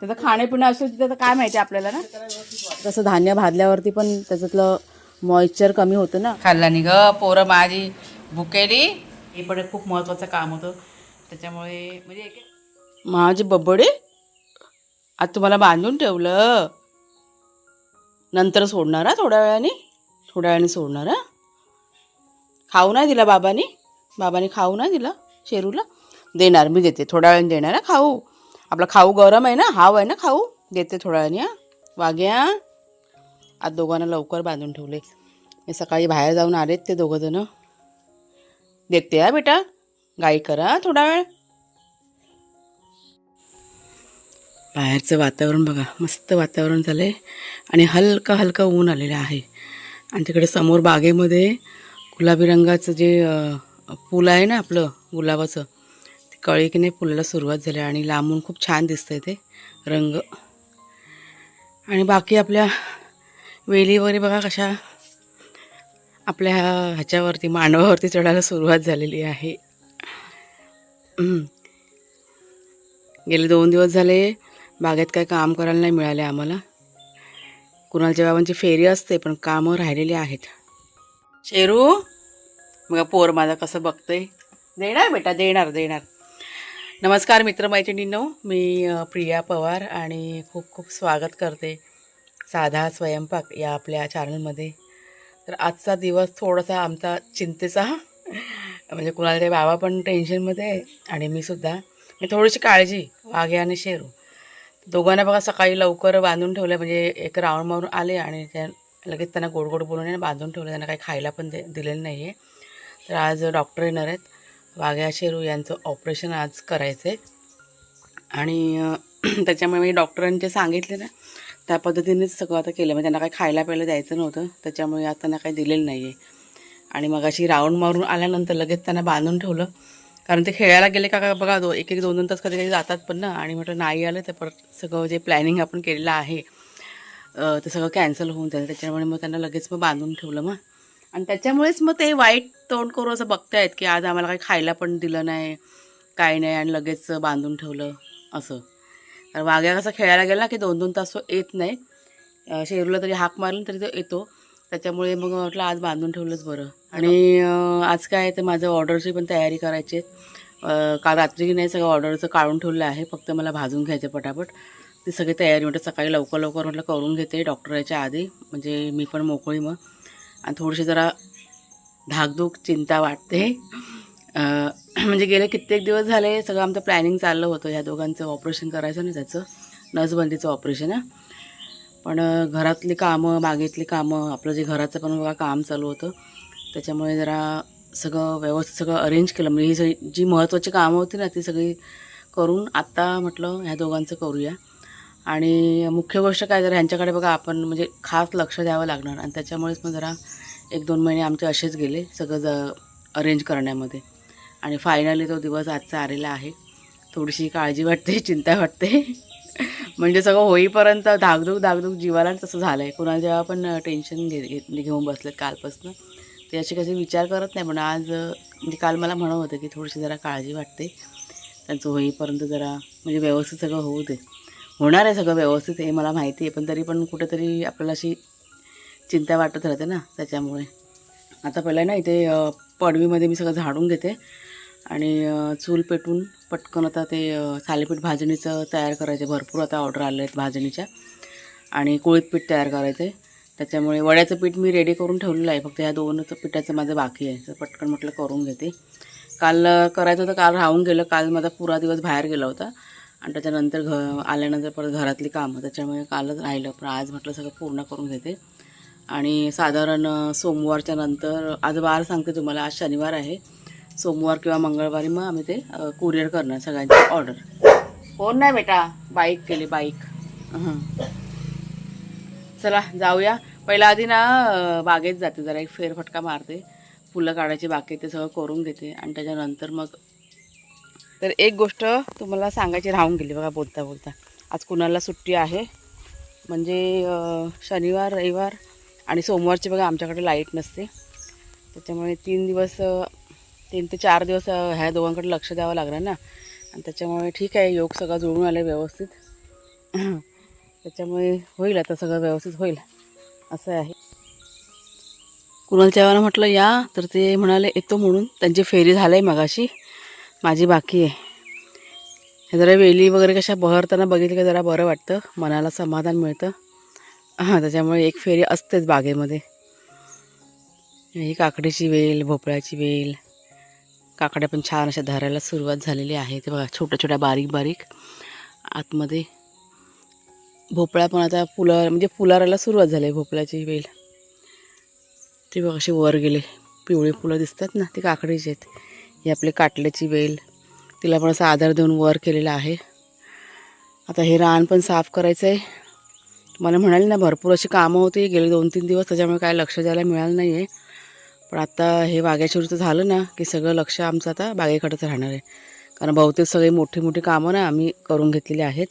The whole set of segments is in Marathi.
त्याचं खाणेपिणं असेल तिथं तर काय माहिती आपल्याला ना. तसं धान्य भाजल्यावरती पण त्याच्यातलं मॉइश्चर कमी होतं ना. खाल्ला नाही ग पोरं माझी भुकेली. हे पण खूप महत्त्वाचं काम होतं त्याच्यामुळे म्हणजे माझी बबडे आज तुम्हाला बांधून ठेवलं, नंतर सोडणार हा थोड्या वेळाने सोडणार हा. खाऊ नाही दिला बाबांनी खाऊ नाही दिला शेरूला. देणार, मी देते थोड्या वेळाने देणार हा खाऊ. आपला खाऊ गरम आहे ना, हाव आहे ना खाऊ, देते थोड्या वेळाने. हा वाग्या आज दोघांना लवकर बांधून ठेवले. मी सकाळी बाहेर जाऊन आलेत ते दोघंजणं. देते हा बेटा, गाई करा थोडा वेळ. बाहेरचं वातावरण बघा, मस्त वातावरण झालं आहे आणि हलका हलका ऊन आलेलं आहे. आणि तिकडे समोर बागेमध्ये गुलाबी रंगाचं जे फूल आहे ना आपलं गुलाबाचं, ते कळी की नाही फुलाला सुरुवात झाली आणि लांबून खूप छान दिसतंय ते रंग. आणि बाकी आपल्या वेली वगैरे बघा कशा आपल्या ह्याच्यावरती मांडवावरती चढायला सुरुवात झालेली आहे. गेले 2 दिवस झाले बागेत काही काम करायला नाही मिळाले आम्हाला. कुणालच्या बाबांची फेरी असते पण कामं राहिलेली आहेत. शेरू बघा पोर माझा कसं बघतंय. देणार बेटा, देणार. नमस्कार मित्रमैत्रिणींनो, मी प्रिया पवार आणि खूप खूप स्वागत करते साधा स्वयंपाक या आपल्या चॅनलमध्ये. तर आजचा दिवस थोडासा आमचा चिंतेचा, म्हणजे कुणालचे बाबा पण टेन्शनमध्ये आहे आणि मी सुद्धा. मी थोडीशी काळजी वाघ्या आणि शेरू दोघांना बघा सकाळी लवकर बांधून ठेवलं. म्हणजे एक राऊंड मारून आले आणि लगेच त्यांना गोड गोड बोलून बांधून ठेवलं. त्यांना काही खायला पण दिलेलं नाही आहे. तर आज डॉक्टर येणार आहेत. वाघ्या शेरू यांचं ऑपरेशन आज करायचं आहे आणि त्याच्यामुळे मी डॉक्टरांचे सांगितले ना त्या पद्धतीनेच सगळं आता केलं. म्हणजे त्यांना काही खायला प्यायला द्यायचं नव्हतं, त्याच्यामुळे आज त्यांना काही दिलेलं नाही आहे. आणि मग अशी राऊंड मारून आल्यानंतर लगेच त्यांना बांधून ठेवलं. कारण ते खेळायला गेले का बघा 1-2 तास कधी कधी जातात पण ना. आणि म्हटलं नाही आलं तर परत सगळं जे प्लॅनिंग आपण केलेलं आहे ते सगळं कॅन्सल होऊन जाईल. त्याच्यामुळे मग त्यांना लगेच मग बांधून ठेवलं मग. आणि त्याच्यामुळेच मग ते वाईट तोंड करून असं बघतायत की आज आम्हाला काही खायला पण दिलं नाही, काही नाही, आणि लगेच बांधून ठेवलं असं. तर वाघ्या कसं खेळायला गेला ना की 2-2 तास तो येत नाही. शेरूला तरी हाक मारली तरी तो येतो. त्याच्यामुळे मग म्हटलं आज बांधून ठेवलंच बरं. आणि आज काय तर माझं ऑर्डरची पण तयारी करायची आहे. काल रात्री नाही सगळं ऑर्डरचं काढून ठेवलं आहे, फक्त मला भाजून घ्यायचं पटापट. ती सगळी तयारी म्हटलं सकाळी लवकर म्हटलं करून घेते डॉक्टर यायच्या आधी, म्हणजे मी पण मोकळी मग. आणि थोडीशी जरा धाकधूक चिंता वाटते. म्हणजे गेले कित्येक दिवस झाले सगळं आमचं प्लॅनिंग चाललं होतं ह्या दोघांचं ऑपरेशन करायचं ना, त्याचं नसबंदीचं ऑपरेशन आहे. पण घरातली कामं, बागेतली कामं, आपलं जे घराचं पण बघा काम चालू होतं, त्याच्यामुळे जरा सगळं व्यवस्थित सगळं अरेंज केलं. म्हणजे ही सगळी जी महत्त्वाची कामं होती ना ती सगळी करून आत्ता म्हटलं ह्या दोघांचं करूया. आणि मुख्य गोष्ट काय, जरा ह्यांच्याकडे बघा आपण म्हणजे खास लक्ष द्यावं लागणार. आणि त्याच्यामुळेच मग जरा 1-2 महिने आमचे असेच गेले सगळं अरेंज करण्यामध्ये. आणि फायनली तो दिवस आजचा आलेला आहे. थोडीशी काळजी वाटते, चिंता वाटते. म्हणजे सगळं होईपर्यंत धाकधूक जीवाला तसं झालं आहे. कुणाला जेव्हा पण टेन्शन घेऊन बसलेत कालपासून, ते असे कसे विचार करत नाही. पण आज म्हणजे काल मला म्हणत होतं की थोडीशी जरा काळजी वाटते त्यांचं होईपर्यंत, जरा म्हणजे व्यवस्थित सगळं होऊ दे. होणार आहे सगळं व्यवस्थित हे मला माहिती आहे, पण तरी पण कुठेतरी आपल्याला अशी चिंता वाटत राहते ना. त्याच्यामुळे आता पहिलं ना इथे पडवीमध्ये मी सगळं झाडून घेते आणि चूल पेटून पटकन आता ते थालीपीठ भाजणीचं तयार करायचे. भरपूर आता ऑर्डर आले आहेत भाजणीच्या. आणि कोळीत पीठ तयार करायचं आहे. त्याच्यामुळे वड्याचं पीठ मी रेडी करून ठेवलेलं आहे, फक्त ह्या 2च पिठाचं माझं बाकी आहे. तर पटकन म्हटलं करून घेते. काल करायचं होतं, काल राहून गेलं. काल माझा पुरा दिवस बाहेर गेला होता आणि त्याच्यानंतर आल्यानंतर परत घरातली कामं, त्याच्यामुळे कालच राहिलं. पण आज म्हटलं सगळं पूर्ण करून घेते. आणि साधारण सोमवारच्या नंतर, आज वार सांगते तुम्हाला, आज शनिवार आहे, सोमवार किंवा मंगळवारी मग आम्ही ते कुरिअर करणार सगळ्यांची ऑर्डर. फोन नाही बेटा, बाईक केली बाईक. चला जाऊया. पहिला आधी ना बागेत जाते, जरा एक फेरफटका मारते, फुलं काढायची बाकी ते सगळं करून घेते. आणि त्याच्यानंतर मग तर एक गोष्ट तुम्हाला सांगायची राहून गेली बघा बोलता बोलता. आज कुणाला सुट्टी आहे, म्हणजे शनिवार, रविवार आणि सोमवारची बघा आमच्याकडे लाईट नसते. त्याच्यामुळे 3 ते 4 दिवस ह्या दोघांकडे लक्ष द्यावं लागणार ना. आणि त्याच्यामुळे ठीक आहे, योग सगळा जुळून आले व्यवस्थित. त्याच्यामुळे होईल आता सगळं व्यवस्थित होईल असं आहे. कुणालच्या वेळेला म्हटलं या तर ते म्हणाले येतो म्हणून. त्यांची फेरी झालं आहे मगाशी, माझी बाकी आहे. हे जरा वेली वगैरे कशा बहरताना बघितलं की जरा बरं वाटतं, मनाला समाधान मिळतं. त्याच्यामुळे एक फेरी असतेच बागेमध्ये. ही काकडीची वेल, भोपळ्याची वेल, काकड्या पण छान अशा धरायला सुरुवात झालेली आहे. ते बघा छोट्या छोट्या बारीक बारीक आतमध्ये. भोपळा पण आता म्हणजे फुलारायला सुरुवात झाली आहे भोपळ्याची वेल. ते बघा अशी वर गेले, पिवळी फुलं दिसतात ना, ती काकडीची आहेत. ही आपली काटल्याची वेल, तिला पण असा आधार देऊन वर केलेला आहे. आता हे रान पण साफ करायचं आहे. मला म्हणाले ना भरपूर अशी कामं होती गेले 2-3 दिवस, त्याच्यामुळे काय लक्ष द्यायला मिळालं नाही आहे. पण आता हे बागेशिवरचं झालं ना की सगळं लक्ष आमचं आता बागेकडेच राहणार आहे. कारण बहुतेक सगळी मोठी मोठी कामं ना आम्ही करून घेतलेली आहेत.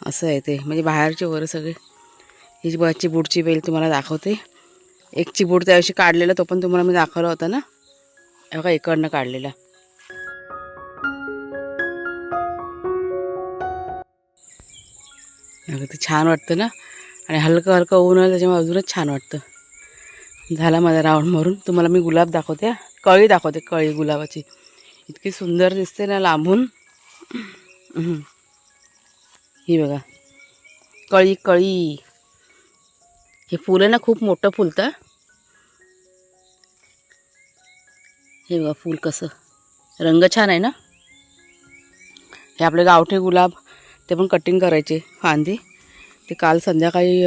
असं आहे ते, म्हणजे बाहेरचे वर सगळे. ही चिबूडची वेल तुम्हाला दाखवते. एक चिबूड त्याविषयी काढलेला, तो पण तुम्हाला मी दाखवला होता ना, बघा इकडनं काढलेला. ते छान वाटतं ना, आणि हलकं हलकं ऊन आलं त्याच्यामुळे अजूनच छान वाटतं. झाला माझा राऊंड मारून. तुम्हाला मी गुलाब दाखवते, कळी दाखवते, कळी गुलाबाची. इतकी सुंदर दिसते ना लांबून. ही बघा कळी कळी. हे फुल आहे ना खूप मोठं फुलतं. हे बघा फूल कसं, रंग छान आहे ना. हे आपले गावठी गुलाब, ते पण कटिंग करायचे फांदी. ते काल संध्याकाळी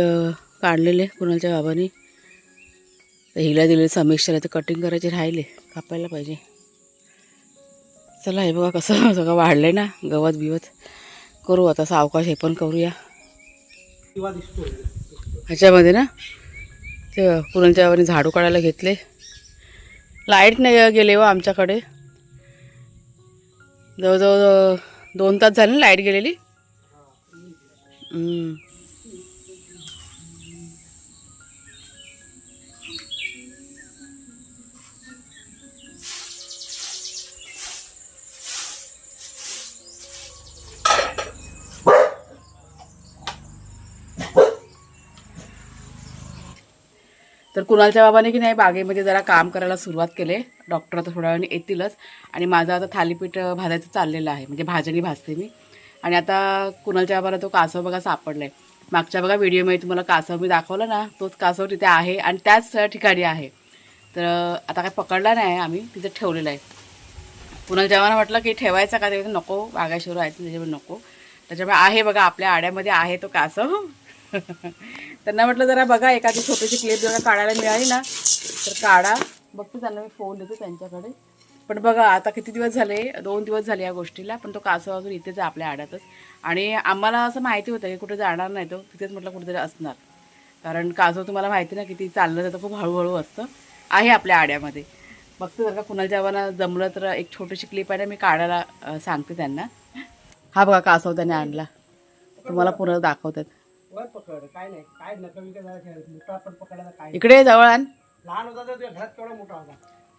काढलेले कुणालच्या बाबांनी. तर हिला दिले समीक्षाला, ते कटिंग करायचे राहिले, कापायला पाहिजे. चला हे बघा कसं सगळं वाढलं आहे ना, गवत बिवत. करू आता सावकाश हे पण करूया. ह्याच्यामध्ये ना ते कुणालच्या बाबांनी झाडू काढायला घेतले. लाईट नाही गेले व आमच्याकडे, जवळजवळ 2 तास झाले ना लाईट गेलेली. तर कुणालच्या बाबाने की नाही बागेमध्ये जरा काम करायला सुरुवात केले. डॉक्टर आता थोड्या वेळाने येतीलच. आणि माझं आता थालीपीठ भाजायचं चाललेलं आहे, म्हणजे भाजणी भाजते मी. आणि आता कुणालच्या बाबाला तो कासव बघा सापडला आहे. मागच्या बघा व्हिडिओमध्ये तुम्हाला कासव मी दाखवलं ना, तोच कासव तिथे आहे आणि त्याच ठिकाणी आहे. तर आता काय पकडला नाही आम्ही, तिथे ठेवलेला आहे. कुणालच्या बाबांना म्हटलं की ठेवायचा का, ते नको, बागाशिवर आहेत त्याच्यामुळे नको. त्याच्यामुळे आहे बघा आपल्या आड्यामध्ये आहे तो कासव. त्यांना म्हटलं जरा बघा एखादी छोटीशी क्लिप जरा काढायला मिळाली ना तर काढा. बघते त्यांना मी फोन देते त्यांच्याकडे. पण बघा आता किती दिवस झाले, 2 दिवस झाले या गोष्टीला, पण तो कासव अजून इथेच आहे आपल्या आड्यातच. आणि आम्हाला असं माहिती होतं की कुठे जाणार नाही तो, तिथेच म्हटलं कुठेतरी असणार. कारण कासव तुम्हाला माहिती ना किती चाललं जातं, खूप हळूहळू असतं. आहे आपल्या आड्यामध्ये. बघते जर का कुणालच्या बाबांना जमलं तर एक छोटीशी क्लिप आहे ना मी काढायला सांगते त्यांना. हा बघा कासव त्याने आणला, तुम्हाला पुन्हा दाखवतात. इकडे जवळ आण.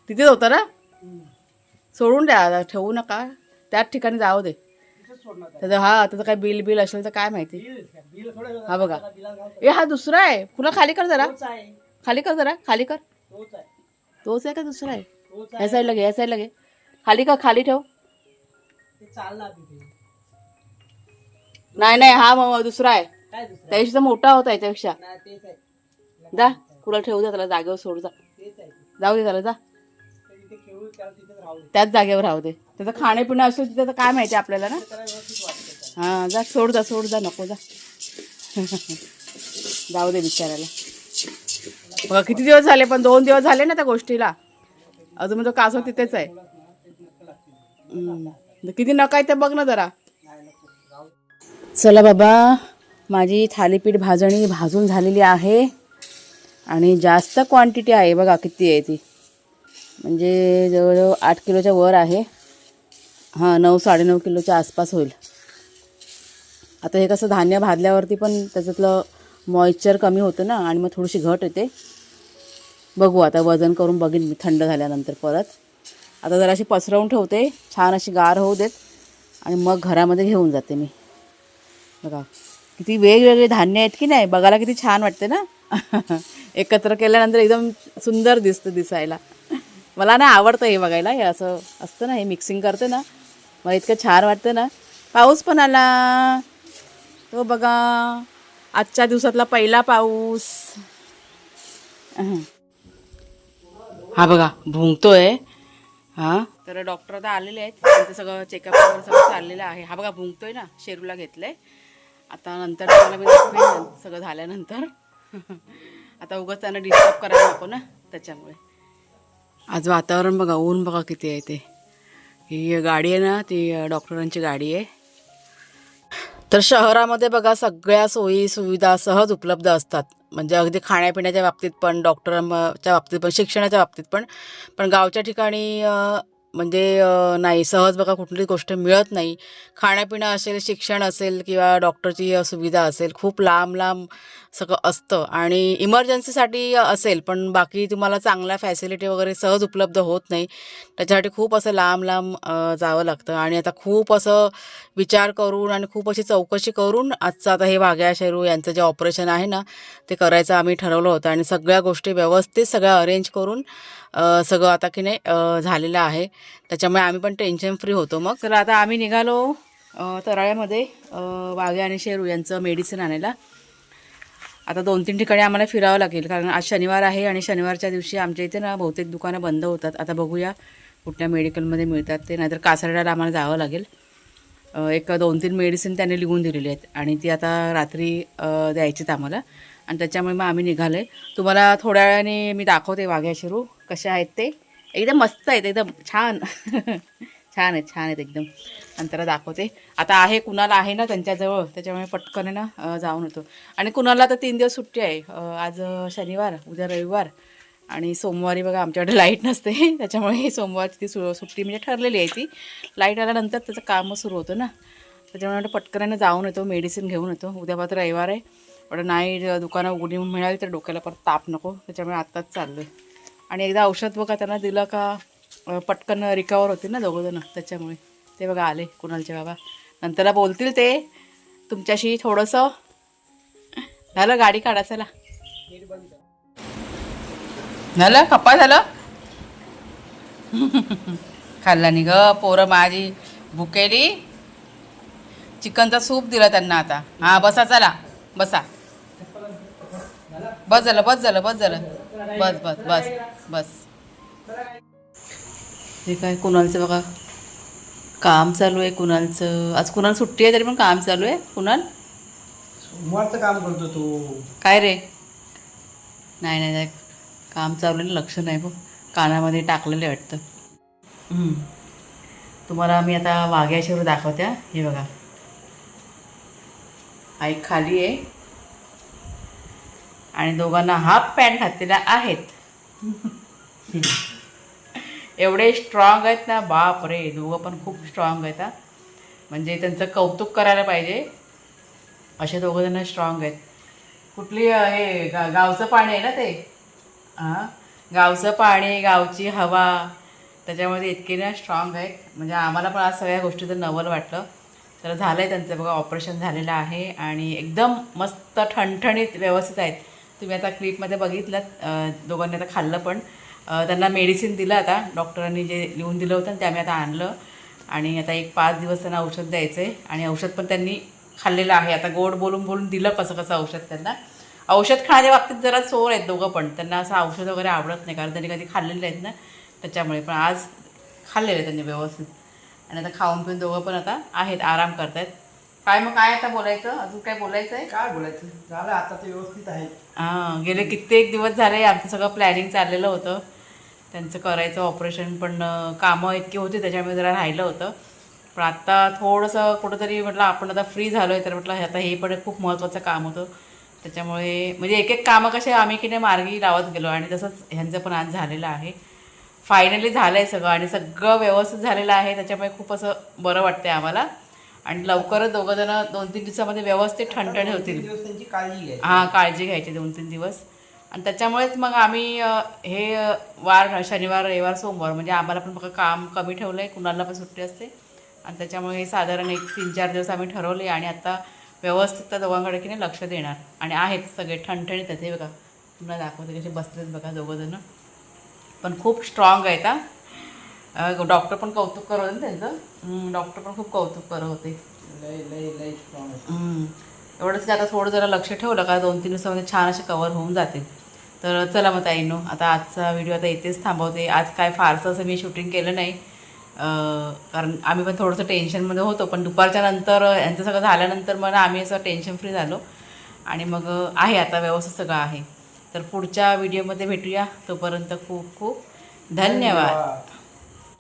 तिथेच होता ना, सोडून द्या, ठेवू नका, त्याच ठिकाणी जाऊ दे. त्याचं त्याचं काय बिल असेल तर काय माहिती. हा बघा, हा दुसरा आहे. पुन्हा खाली कर जरा, खाली कर जरा, खाली कर. तोच आहे का दुसरा आहे? या साईडला घे, या साईडला घे, खाली कर, खाली ठेव. नाही हा दुसरा आहे, त्यापेक्षा मोठा होता याच्यापेक्षा. जा कुला ठेवू द्या त्याला, जागेवर सोड, जा, जाऊ दे त्याला, जा त्याच जागेवर राहू दे. त्याचं खाणेपिणं असेल तिथे तर काय माहिती आपल्याला ना. हां जा, सोड जा, नको जा. जाऊ दे बिचारायला. बघा किती दिवस झाले, पण 2 दिवस झाले ना त्या गोष्टीला, अजून तो कासव तिथेच आहे. किती नका आहे ते बघ ना जरा. चला बाबा, माझी थालीपीठ भाजणी भाजून झालेली आहे आणि जास्त क्वांटिटी आहे बघा किती आहे ती, म्हणजे जवळजवळ 8 किलोच्या वर आहे. 9-9.5 किलोच्या आसपास होईल. आता हे कसं धान्य भाजल्यावरती पण त्याच्यातलं मॉइश्चर कमी होतं ना, आणि मग थोडीशी घट येते. बघू आता वजन करून बघीन मी थंड झाल्यानंतर परत. आता जरा अशी पसरवून ठेवते, छान अशी गार होऊ देत, आणि मग घरामध्ये घेऊन जाते मी. बघा किती वेगवेगळे धान्य आहेत की नाही, बघायला किती छान वाटते ना. एकत्र केल्यानंतर एकदम सुंदर दिसतं दिसायला. मला ना आवडतं हे बघायला, हे असं असतं ना, हे मिक्सिंग करते ना, मला इतकं छान वाटतं ना. पाऊस पण आला तो बघा, आजच्या दिवसातला पहिला पाऊस. हा बघा भुंकतोय. हां तर डॉक्टर आता आलेले आहेत, त्यांचं सगळं चेकअप वगैरे सगळं चाललेलं आहे. हा बघा भुंकतोय ना, शेरूला घेतलंय. आता नंतर तुम्हाला मी दाखवेन सगळं झाल्यानंतर. आता उगाच त्यांना डिस्टर्ब करायला नको ना, त्याच्यामुळे. आज वातावरण बघा, ऊन बघा किती आहे ते. ही गाडी आहे ना, ती डॉक्टरांची गाडी आहे. तर शहरामध्ये बघा सगळ्या सोयी सुविधा सहज उपलब्ध असतात, म्हणजे अगदी खाण्यापिण्याच्या बाबतीत पण, डॉक्टरांच्या बाबतीत पण, शिक्षणाच्या बाबतीत पण. पण गावच्या ठिकाणी नाही, सहज बघा कुठली गोष्ट मिळत नाही. खाण्यापिणं असेल, शिक्षण असेल किंवा डॉक्टरची सुविधा असेल, खूप लांब लांब सगळं असतं. आणि इमर्जन्सीसाठी असेल, पण बाकी तुम्हाला चांगल्या फॅसिलिटी वगैरे सहज उपलब्ध होत नाही. त्याच्यासाठी खूप असं लांब लांब जावं लागतं. आणि आता खूप असं विचार करून आणि खूप अशी चौकशी करून आजचं आता हे वाघ्या शेरू यांचं जे ऑपरेशन आहे ना, ते करायचं आम्ही ठरवलं होतं. आणि सगळ्या गोष्टी व्यवस्थित सगळ्या अरेंज करून सगळं आता की नाही झालेलं आहे. त्याच्यामुळे आम्ही पण टेन्शन फ्री होतो. मग चला आता आम्ही निघालो तराळ्यामध्ये वाघ्या आणि शेरू यांचं मेडिसिन आणायला. आता 2-3 ठिकाणी आम्हाला फिरावं लागेल, कारण आज शनिवार आहे आणि शनिवारच्या दिवशी आमच्या इथे ना बहुतेक दुकानं बंद होतात. आता बघूया कुठल्या मेडिकलमध्ये मिळतात ते, नाहीतर कासारड्याला आम्हाला जावं लागेल. एक 2-3 मेडिसिन त्यांनी लिहून दिलेली आहेत आणि ती आता रात्री द्यायचीत आम्हाला. आणि त्याच्यामुळे मग आम्ही निघालो आहे. तुम्हाला थोड्या वेळाने मी दाखवते वाघ्या शेरू कशा आहेत ते. एकदम मस्त आहेत, एकदम छान. छान आहेत एकदम. नंतर दाखवते. आता आहे कुणाल आहे ना त्यांच्याजवळ, त्याच्यामुळे पटकन आहे ना जाऊन होतो. आणि कुणाला तर 3 दिवस सुट्टी आहे. आज शनिवार, उद्या रविवार आणि सोमवारी बघा आमच्याकडे लाईट नसते. त्याच्यामुळे सोमवारची ती सुट्टी म्हणजे ठरलेली आहे. ती लाईट आल्यानंतर त्याचं कामं सुरू होतं ना, त्याच्यामुळे पटकन जाऊन येतो, मेडिसिन घेऊन येतो. उद्या मात्र रविवार आहे, पण नाही दुकानं उघडी मिळाली तर डोक्याला परत ताप नको, त्याच्यामुळे आत्ताच चाललो आहे. आणि एकदा औषध बघा त्यांना दिलं का पटकन रिकवर होते ना दोघंजणं, त्याच्यामुळे. ते बघा आले कुणालचे बाबा, नंतरला बोलतील ते तुमच्याशी थोडंसं. झालं गाडी काढा, चला. झालं कप्पा झालं. खाल्ला नि ग पोरं माझी भुकेली. चिकनचा सूप दिला त्यांना आता. हां बसा, चला बसा. बस झालं बस झालं बस झालं बस बस बस बस. हे काय कुणालचं बघा काम चालू आहे. कुणालचं आज कुणाल सुट्टी आहे तरी पण काम चालू आहे. कुणाल सोमवारचं काम करतो तू. काय रे? नाही नाही काम चालू आहे, लक्ष नाही बघ, कानामध्ये टाकलेलं वाटतं. तुम्हाला मी आता वाघ्या शेरू दाखवत्या. हे बघा आई खाली आहे आणि दोघांना हाफ पॅन्ट घातलेल्या आहेत. एवढे स्ट्रॉंग आहेत ना, बाप रे, दोघं पण खूप स्ट्रॉंग आहेत. म्हणजे त्यांचं कौतुक करायला पाहिजे, असे दोघं जण स्ट्रॉंग आहेत. कुठली हे गावचं पाणी आहे ना ते. हां गावचं पाणी, गावची हवा, त्याच्यामध्ये इतके ना स्ट्रॉंग आहेत. म्हणजे आम्हाला पण आज सगळ्या गोष्टीचं नवल वाटलं. तर झालं आहे त्यांचं बघा, ऑपरेशन झालेलं आहे आणि एकदम मस्त ठणठणीत व्यवस्थित आहेत. तुम्ही आता क्लिपमध्ये बघितलं, दोघांनी आता खाल्लं पण. त्यांना मेडिसिन दिलं आता डॉक्टरांनी जे लिहून दिलं होतं ते आम्ही आता आणलं. आणि आता 1-5 दिवस त्यांना औषध द्यायचं आहे. आणि औषध पण त्यांनी खाल्लेलं आहे. आता गोड बोलून बोलून दिलं कसं औषध त्यांना. औषध खाण्याच्या बाबतीत जरा चोर आहेत दोघं पण, त्यांना असं औषध वगैरे आवडत नाही, कारण त्यांनी कधी खाल्लेले आहेत ना, त्याच्यामुळे. पण आज खाल्लेले त्यांनी व्यवस्थित. आणि आता खाऊन पिऊन दोघं पण आता आहेत, आराम करतायत. काय मग काय आता बोलायचं, अजून काय बोलायचं आहे? काय बोलायचं, झालं आता ते व्यवस्थित आहे. हां गेले कित्येक दिवस झाले आमचं सगळं प्लॅनिंग चाललेलं होतं त्यांचं करायचं ऑपरेशन, पण कामं इतकी होती त्याच्यामुळे जरा राहिलं होतं. पण आत्ता थोडंसं कुठंतरी म्हटलं आपण आता फ्री झालो आहे, तर म्हटलं आता हे पण खूप महत्त्वाचं काम होतं. त्याच्यामुळे म्हणजे एक कामं कसे आम्ही की नाही मार्गी लावत गेलो. आणि तसंच ह्यांचं पण आज झालेलं आहे, फायनली झालं आहे सगळं. आणि सगळं व्यवस्थित झालेलं आहे, त्याच्यामुळे खूप असं बरं वाटतं आहे आम्हाला. आणि लवकरच दोघंजणं 2-3 दिवसामध्ये व्यवस्थित ठणठणे होतील. त्यांची काळजी घ्यायची. हां काळजी घ्यायची 2-3 दिवस. आणि त्याच्यामुळेच मग आम्ही हे वार शनिवार रविवार सोमवार म्हणजे आम्हाला पण बघा काम कमी ठेवलं आहे, कुणाला पण सुट्टी असते. आणि त्याच्यामुळे साधारण 1-3-4 दिवस आम्ही ठरवले. आणि आता व्यवस्थित त्या दोघांकडे की नाही लक्ष देणार. आणि आहेत सगळे ठणठणीत आहेत. हे बघा तुम्हाला दाखवते कसे बसलेत बघा दोघंजणं, पण खूप स्ट्रॉंग आहेत हा. डॉक्टर पण कौतुक करत होते त्यांचं. डॉक्टर पण खूप कौतुक करत होते. लय लय लय स्ट्रॉंग आहे. एवढंच की आता थोडं जरा लक्ष ठेवलं का 2-3 दिवसामध्ये छान असे कवर होऊन जातील. तर चला मग ताईंनो, आता आजचा व्हिडिओ आता इथेच थांबवते. आज काय फारसं असं मी शूटिंग केलं नाही, कारण आम्ही पण थोडंसं टेन्शनमध्ये होतो. पण दुपारच्या नंतर यांचं सगळं झाल्यानंतर मग आम्ही असं टेन्शन फ्री झालो आणि मग आहे आता व्यवस्थित सगळं आहे. तर पुढच्या व्हिडिओमध्ये भेटूया. तोपर्यंत खूप खूप धन्यवाद.